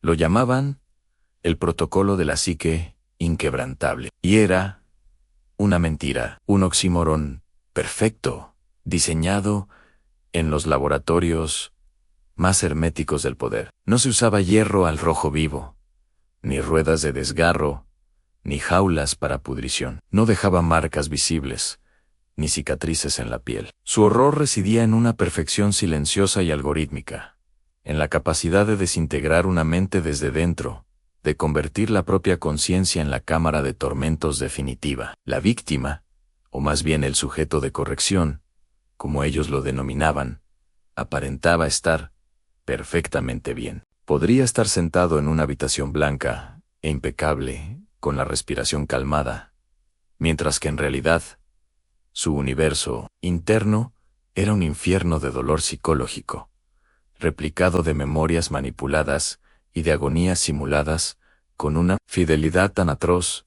Lo llamaban el protocolo de la psique inquebrantable. Y era una mentira, un oxímoron perfecto, diseñado en los laboratorios más herméticos del poder. No se usaba hierro al rojo vivo, ni ruedas de desgarro, ni jaulas para pudrición. No dejaba marcas visibles, ni cicatrices en la piel. Su horror residía en una perfección silenciosa y algorítmica, en la capacidad de desintegrar una mente desde dentro, de convertir la propia conciencia en la cámara de tormentos definitiva. La víctima, o más bien el sujeto de corrección, como ellos lo denominaban, aparentaba estar perfectamente bien. Podría estar sentado en una habitación blanca e impecable, con la respiración calmada, mientras que en realidad, su universo interno era un infierno de dolor psicológico, replicado de memorias manipuladas y de agonías simuladas, con una fidelidad tan atroz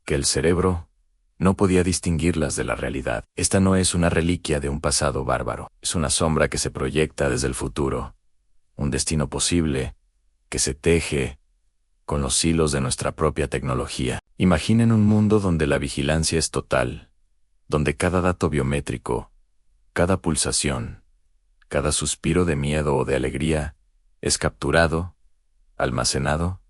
que el cerebro no podía distinguirlas de la realidad. Esta no es una reliquia de un pasado bárbaro, es una sombra que se proyecta desde el futuro, un destino posible que se teje con los hilos de nuestra propia tecnología. Imaginen un mundo donde la vigilancia es total, donde cada dato biométrico, cada pulsación, cada suspiro de miedo o de alegría es capturado, almacenado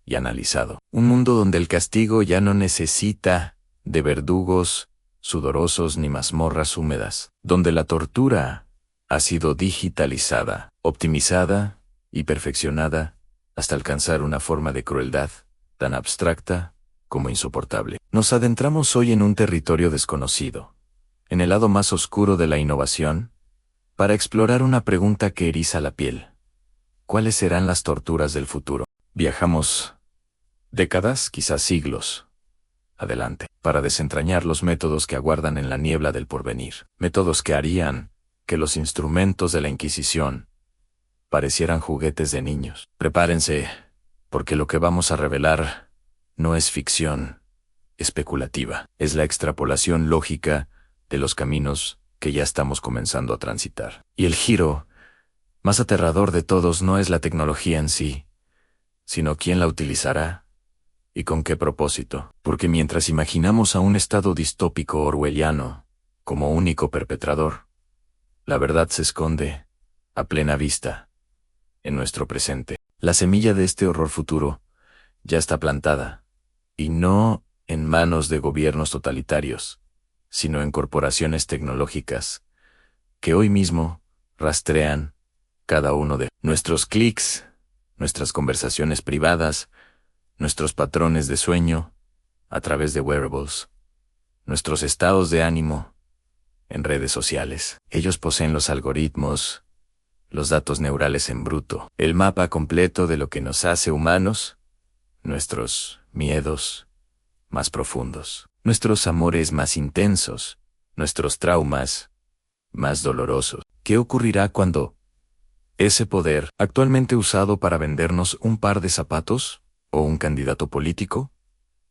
y analizado. Un mundo donde el castigo ya no necesita de verdugos sudorosos ni mazmorras húmedas, donde la tortura ha sido digitalizada, optimizada y perfeccionada hasta alcanzar una forma de crueldad tan abstracta como insoportable. Nos adentramos hoy en un territorio desconocido, en el lado más oscuro de la innovación, para explorar una pregunta que eriza la piel. ¿Cuáles serán las torturas del futuro? Viajamos décadas, quizás siglos, adelante, para desentrañar los métodos que aguardan en la niebla del porvenir. Métodos que harían que los instrumentos de la Inquisición parecieran juguetes de niños. Prepárense, porque lo que vamos a revelar no es ficción especulativa, es la extrapolación lógica de los caminos que ya estamos comenzando a transitar. Y el giro más aterrador de todos no es la tecnología en sí, sino quién la utilizará y con qué propósito. Porque mientras imaginamos a un estado distópico orwelliano como único perpetrador, la verdad se esconde a plena vista en nuestro presente. La semilla de este horror futuro ya está plantada, y no en manos de gobiernos totalitarios, sino en corporaciones tecnológicas que hoy mismo rastrean cada uno de nuestros clics, nuestras conversaciones privadas, nuestros patrones de sueño a través de wearables, nuestros estados de ánimo en redes sociales. Ellos poseen los algoritmos, los datos neurales en bruto, el mapa completo de lo que nos hace humanos, nuestros miedos más profundos, nuestros amores más intensos, nuestros traumas más dolorosos. ¿Qué ocurrirá cuando ese poder, actualmente usado para vendernos un par de zapatos o un candidato político,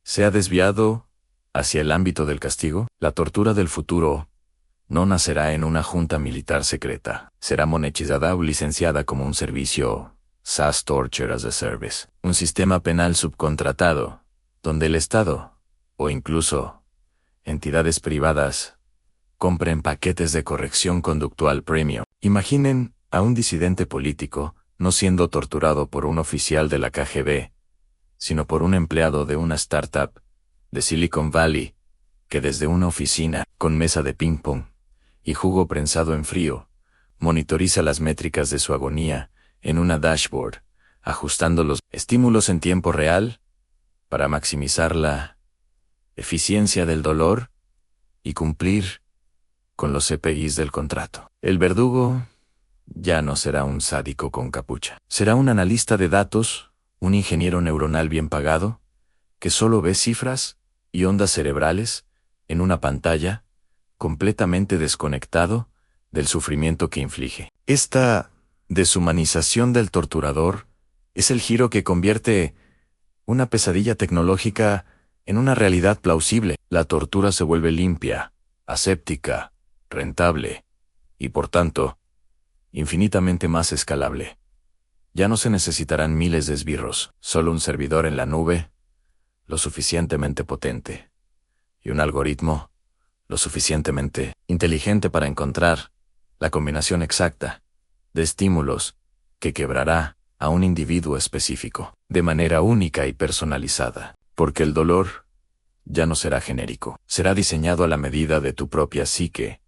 sea desviado hacia el ámbito del castigo? La tortura del futuro no nacerá en una junta militar secreta. Será monetizada o licenciada como un servicio SaaS Torture as a Service, un sistema penal subcontratado, donde el Estado, o incluso entidades privadas, compren paquetes de corrección conductual premium. Imaginen a un disidente político no siendo torturado por un oficial de la KGB, sino por un empleado de una startup de Silicon Valley, que desde una oficina, con mesa de ping-pong y jugo prensado en frío, monitoriza las métricas de su agonía en una dashboard, ajustando los estímulos en tiempo real para maximizar la eficiencia del dolor y cumplir con los CPIs del contrato. El verdugo ya no será un sádico con capucha. Será un analista de datos, un ingeniero neuronal bien pagado, que solo ve cifras y ondas cerebrales en una pantalla, completamente desconectado del sufrimiento que inflige. Esta deshumanización del torturador es el giro que convierte una pesadilla tecnológica en una realidad plausible. La tortura se vuelve limpia, aséptica, rentable y, por tanto, infinitamente más escalable. Ya no se necesitarán miles de esbirros, solo un servidor en la nube, lo suficientemente potente, y un algoritmo, lo suficientemente inteligente para encontrar la combinación exacta de estímulos que quebrará a un individuo específico, de manera única y personalizada, porque el dolor ya no será genérico, será diseñado a la medida de tu propia psique,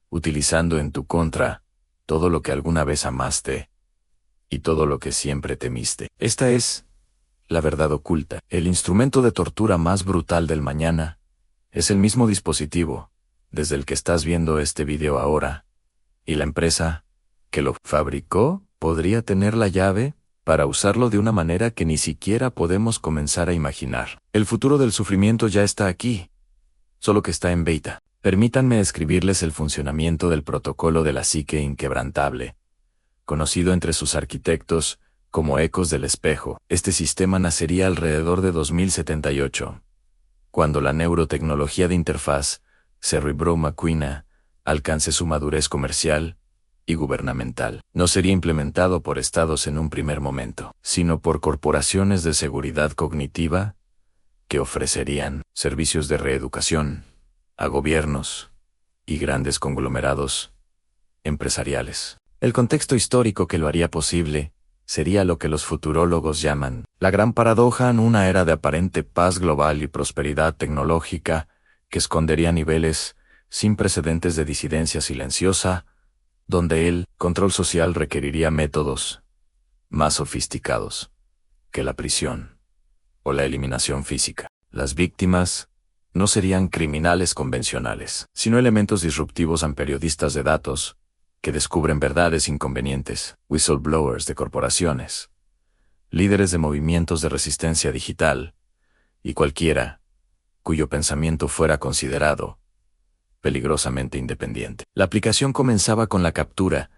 utilizando en tu contra todo lo que alguna vez amaste y todo lo que siempre temiste. Esta es la verdad oculta. El instrumento de tortura más brutal del mañana es el mismo dispositivo desde el que estás viendo este video ahora, y la empresa que lo fabricó podría tener la llave para usarlo de una manera que ni siquiera podemos comenzar a imaginar. El futuro del sufrimiento ya está aquí, solo que está en beta. Permítanme escribirles el funcionamiento del protocolo de la psique inquebrantable, conocido entre sus arquitectos como ecos del espejo. Este sistema nacería alrededor de 2078, cuando la neurotecnología de interfaz cerebro-maquina alcance su madurez comercial y gubernamental. No sería implementado por estados en un primer momento, sino por corporaciones de seguridad cognitiva que ofrecerían servicios de reeducación a gobiernos y grandes conglomerados empresariales. El contexto histórico que lo haría posible sería lo que los futurólogos llaman la gran paradoja en una era de aparente paz global y prosperidad tecnológica que escondería niveles sin precedentes de disidencia silenciosa, donde el control social requeriría métodos más sofisticados que la prisión o la eliminación física. Las víctimas no serían criminales convencionales, sino elementos disruptivos en periodistas de datos que descubren verdades inconvenientes, whistleblowers de corporaciones, líderes de movimientos de resistencia digital, y cualquiera cuyo pensamiento fuera considerado peligrosamente independiente. La aplicación comenzaba con la captura,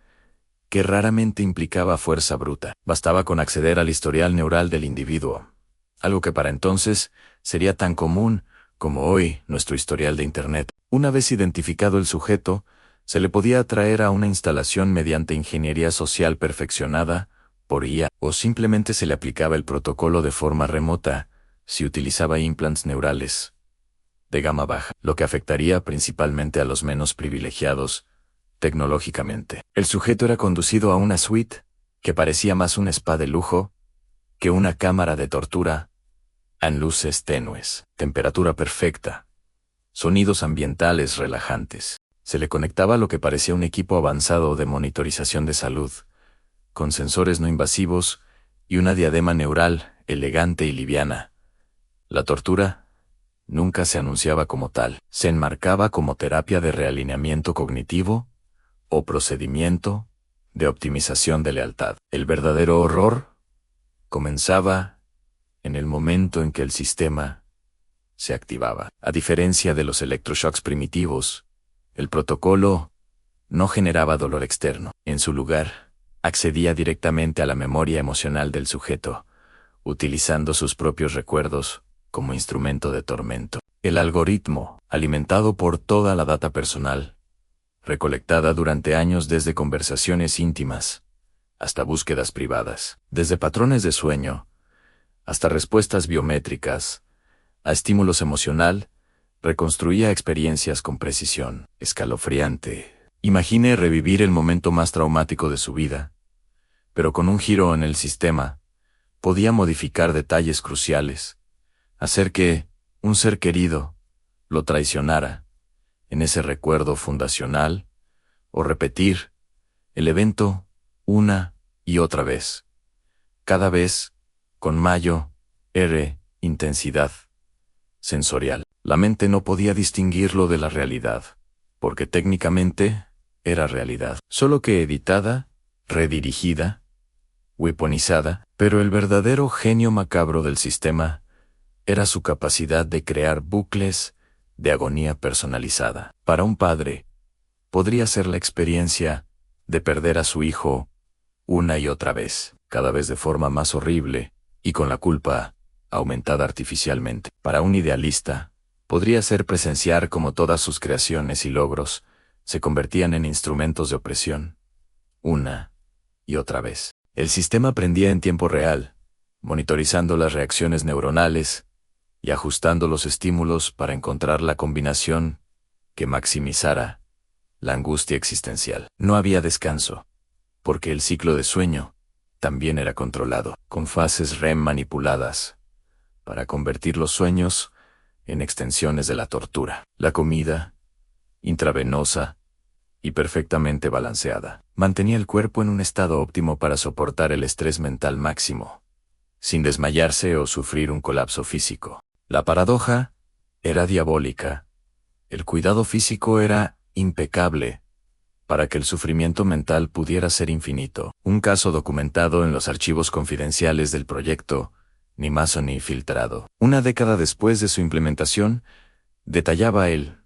que raramente implicaba fuerza bruta. Bastaba con acceder al historial neural del individuo, algo que para entonces sería tan común como hoy nuestro historial de Internet. Una vez identificado el sujeto, se le podía atraer a una instalación mediante ingeniería social perfeccionada por IA, o simplemente se le aplicaba el protocolo de forma remota si utilizaba implants neurales de gama baja, lo que afectaría principalmente a los menos privilegiados tecnológicamente. El sujeto era conducido a una suite que parecía más un spa de lujo que una cámara de tortura, en luces tenues, temperatura perfecta, sonidos ambientales relajantes. Se le conectaba lo que parecía un equipo avanzado de monitorización de salud, con sensores no invasivos y una diadema neural elegante y liviana. La tortura nunca se anunciaba como tal, se enmarcaba como terapia de realineamiento cognitivo o procedimiento de optimización de lealtad. El verdadero horror comenzaba en el momento en que el sistema se activaba. A diferencia de los electroshocks primitivos, el protocolo no generaba dolor externo. En su lugar, accedía directamente a la memoria emocional del sujeto, utilizando sus propios recuerdos como instrumento de tormento. El algoritmo, alimentado por toda la data personal, recolectada durante años desde conversaciones íntimas hasta búsquedas privadas, desde patrones de sueño hasta respuestas biométricas, a estímulos emocional, reconstruía experiencias con precisión escalofriante. Imagine revivir el momento más traumático de su vida, pero con un giro en el sistema, podía modificar detalles cruciales, hacer que un ser querido lo traicionara en ese recuerdo fundacional, o repetir el evento una y otra vez, cada vez con mayor intensidad sensorial. La mente no podía distinguirlo de la realidad, porque técnicamente era realidad, solo que editada, redirigida, weaponizada, pero el verdadero genio macabro del sistema era su capacidad de crear bucles de agonía personalizada. Para un padre, podría ser la experiencia de perder a su hijo una y otra vez, cada vez de forma más horrible, y con la culpa aumentada artificialmente. Para un idealista, podría ser presenciar cómo todas sus creaciones y logros se convertían en instrumentos de opresión, una y otra vez. El sistema aprendía en tiempo real, monitorizando las reacciones neuronales y ajustando los estímulos para encontrar la combinación que maximizara la angustia existencial. No había descanso, porque el ciclo de sueño también era controlado, con fases REM manipuladas, para convertir los sueños en extensiones de la tortura. La comida, intravenosa y perfectamente balanceada, mantenía el cuerpo en un estado óptimo para soportar el estrés mental máximo, sin desmayarse o sufrir un colapso físico. La paradoja era diabólica. El cuidado físico era impecable para que el sufrimiento mental pudiera ser infinito. Un caso documentado en los archivos confidenciales del proyecto, ni maso ni filtrado. Una década después de su implementación, detallaba el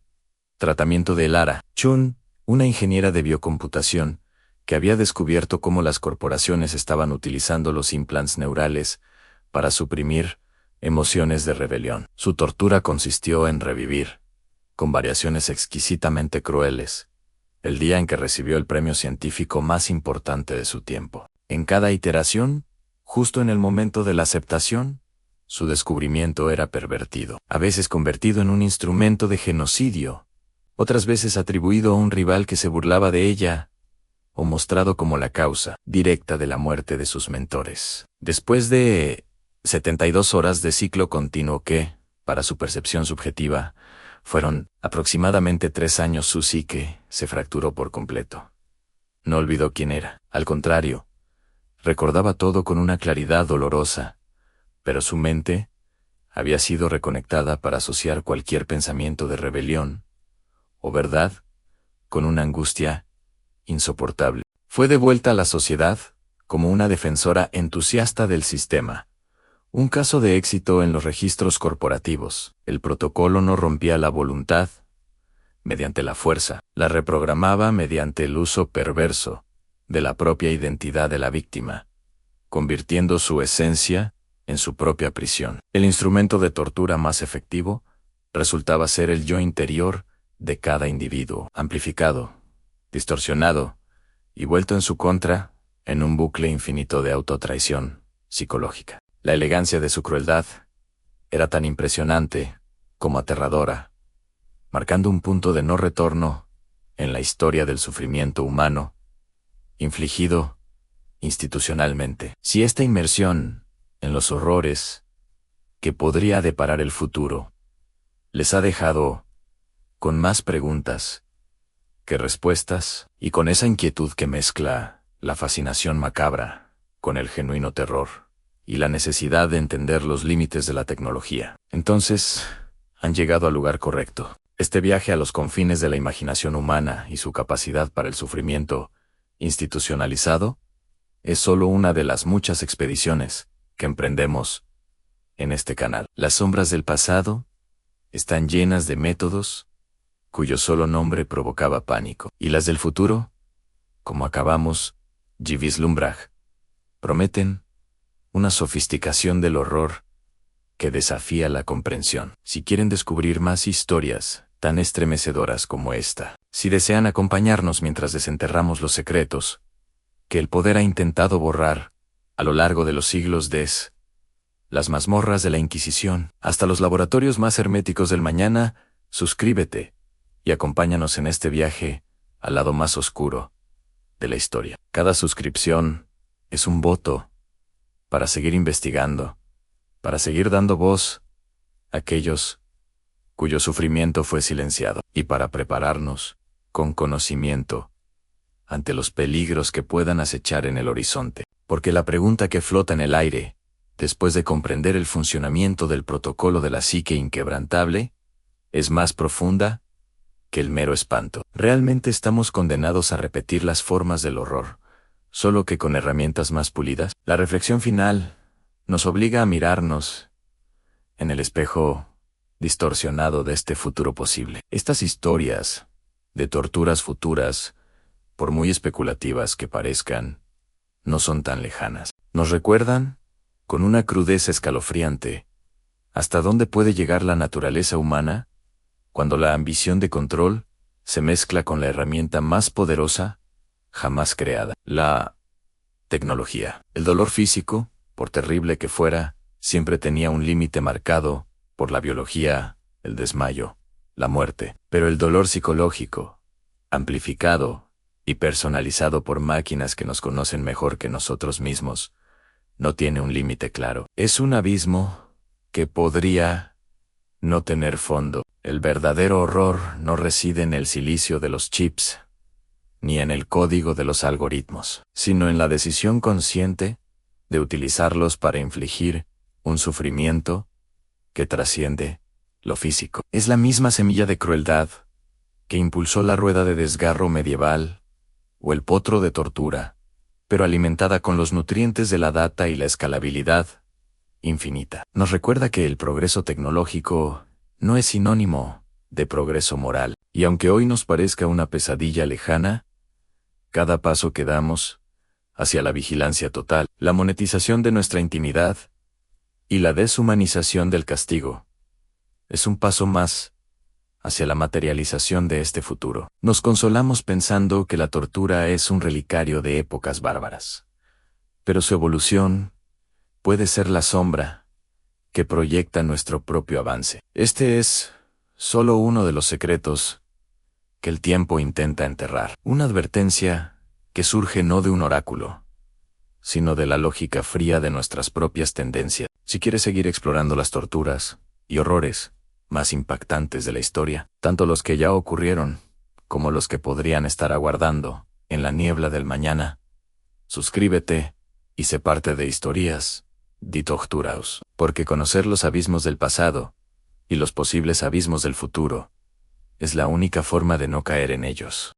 tratamiento de Lara Chun, una ingeniera de biocomputación, que había descubierto cómo las corporaciones estaban utilizando los implants neurales para suprimir emociones de rebelión. Su tortura consistió en revivir, con variaciones exquisitamente crueles, el día en que recibió el premio científico más importante de su tiempo. En cada iteración, justo en el momento de la aceptación, su descubrimiento era pervertido, a veces convertido en un instrumento de genocidio, otras veces atribuido a un rival que se burlaba de ella, o mostrado como la causa directa de la muerte de sus mentores. Después de 72 horas de ciclo continuo que, para su percepción subjetiva, fueron aproximadamente 3 años, su psique se fracturó por completo. No olvidó quién era. Al contrario, recordaba todo con una claridad dolorosa, pero su mente había sido reconectada para asociar cualquier pensamiento de rebelión o verdad con una angustia insoportable. Fue devuelta a la sociedad como una defensora entusiasta del sistema. Un caso de éxito en los registros corporativos. El protocolo no rompía la voluntad mediante la fuerza, la reprogramaba mediante el uso perverso de la propia identidad de la víctima, convirtiendo su esencia en su propia prisión. El instrumento de tortura más efectivo resultaba ser el yo interior de cada individuo, amplificado, distorsionado y vuelto en su contra en un bucle infinito de autotraición psicológica. La elegancia de su crueldad era tan impresionante como aterradora, marcando un punto de no retorno en la historia del sufrimiento humano, infligido institucionalmente. Si esta inmersión en los horrores que podría deparar el futuro les ha dejado con más preguntas que respuestas, y con esa inquietud que mezcla la fascinación macabra con el genuino terror y la necesidad de entender los límites de la tecnología, entonces han llegado al lugar correcto. Este viaje a los confines de la imaginación humana y su capacidad para el sufrimiento institucionalizado es solo una de las muchas expediciones que emprendemos en este canal. Las sombras del pasado están llenas de métodos cuyo solo nombre provocaba pánico, y las del futuro, como acabamos de vislumbrar, prometen una sofisticación del horror que desafía la comprensión. Si quieren descubrir más historias tan estremecedoras como esta, si desean acompañarnos mientras desenterramos los secretos que el poder ha intentado borrar a lo largo de los siglos, desde las mazmorras de la Inquisición hasta los laboratorios más herméticos del mañana, suscríbete y acompáñanos en este viaje al lado más oscuro de la historia. Cada suscripción es un voto para seguir investigando, para seguir dando voz a aquellos cuyo sufrimiento fue silenciado, y para prepararnos con conocimiento ante los peligros que puedan acechar en el horizonte. Porque la pregunta que flota en el aire, después de comprender el funcionamiento del protocolo de la psique inquebrantable, es más profunda que el mero espanto. ¿Realmente estamos condenados a repetir las formas del horror, solo que con herramientas más pulidas? La reflexión final nos obliga a mirarnos en el espejo distorsionado de este futuro posible. Estas historias de torturas futuras, por muy especulativas que parezcan, no son tan lejanas. Nos recuerdan, con una crudeza escalofriante, hasta dónde puede llegar la naturaleza humana cuando la ambición de control se mezcla con la herramienta más poderosa jamás creada, la tecnología. El dolor físico, por terrible que fuera, siempre tenía un límite marcado por la biología, el desmayo, la muerte. Pero el dolor psicológico, amplificado y personalizado por máquinas que nos conocen mejor que nosotros mismos, no tiene un límite claro. Es un abismo que podría no tener fondo. El verdadero horror no reside en el silicio de los chips, ni en el código de los algoritmos, sino en la decisión consciente de utilizarlos para infligir un sufrimiento que trasciende lo físico. Es la misma semilla de crueldad que impulsó la rueda de desgarro medieval o el potro de tortura, pero alimentada con los nutrientes de la data y la escalabilidad infinita. Nos recuerda que el progreso tecnológico no es sinónimo de progreso moral, y aunque hoy nos parezca una pesadilla lejana, cada paso que damos hacia la vigilancia total, la monetización de nuestra intimidad y la deshumanización del castigo, es un paso más hacia la materialización de este futuro. Nos consolamos pensando que la tortura es un relicario de épocas bárbaras, pero su evolución puede ser la sombra que proyecta nuestro propio avance. Este es solo uno de los secretos que el tiempo intenta enterrar. Una advertencia que surge no de un oráculo, sino de la lógica fría de nuestras propias tendencias. Si quieres seguir explorando las torturas y horrores más impactantes de la historia, tanto los que ya ocurrieron como los que podrían estar aguardando en la niebla del mañana, suscríbete y sé parte de Historias de Torturaos, porque conocer los abismos del pasado y los posibles abismos del futuro es la única forma de no caer en ellos.